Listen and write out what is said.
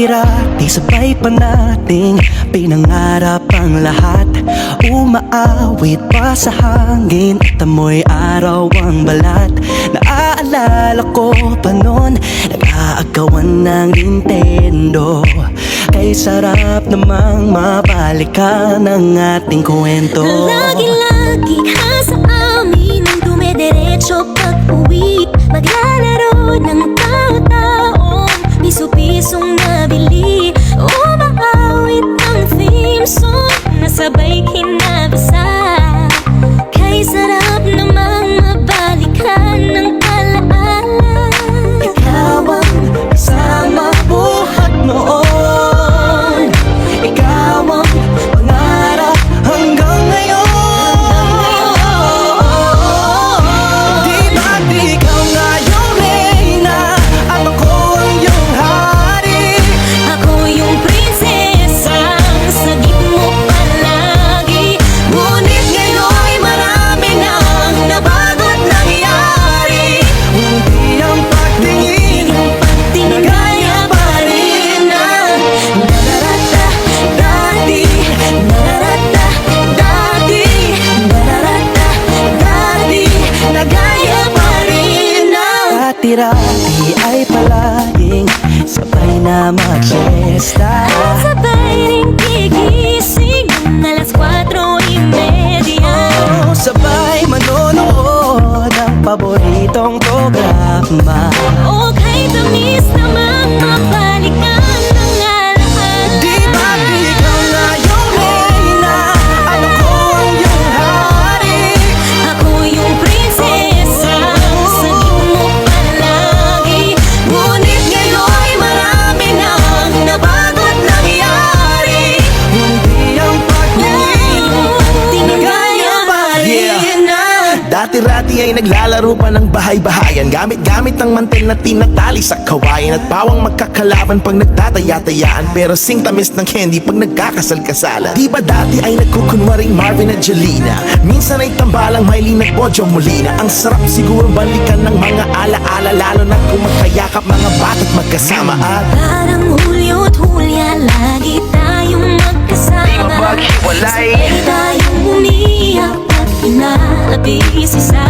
Dati-rati sabay pa nating pinangarap ang lahat. Umaawit pa sa hangin at amoy araw ang balat. Naaalala ko pa noon, nag-aagawan ng Nintendo. Kay sarap namang mabalikan ang ating kwento. Lagi-lagi ka sa amin ang dumediretso pag-uwi. Maglalaro ng tao-taong piso-pisong nabili. Umaawit ang theme song na sabay kinabasa. Kay sarap namang mabalikan ng alaala. Ikaw ang kasama buhat noon. Ikaw ang pangarap hanggang ngayon. Di ba't ikaw nga yung reyna at ako ang iyong hari? Ako yung prinsesa, sagip mo palagi. Ngunit ngayon'y marami nang nabago't nangyari. Hindi ang pagtingin na gaya pa rin na nararata dati, nararata dati, nararata dati, na gaya pa rin na. Dati-rati ay palaging sabay na mag-siesta. Sabay ring gigising ng alas 4:30. Sabay manonood ng paboritong programa. O kay tamis namang mabalikan ng alaala. Di ba't ikaw nga yung reyna at ako ang iyong hari? Ako yung prinsesa, sagip mo palagi. Ngunit ngayon'y marami nang nabago't nangyari. Hindi ang pagtingin na gaya pa rin na. Dati-rati ay naglalaro pa ng bahay-bahayan, gamit-gamit ang mantel na tinatali sa kawayan. At pawang magkakalaban pag nagtataya-tayaan, pero sing tamis ng candy pag nagkakasal-kasalan. Di ba dati ay nagkukunwaring Marvin at Jelena? Minsan ay tambalang Mylene at Bojo Molina. Ang sarap siguro balikan ng mga ala-ala, lalo na kung magkayakap mga bata't magkasama. At Parang Hulyo't Hulya, lagi tayong magkasama. Di maghiwalay. Sabay tayong umiyak at pinaalabis isa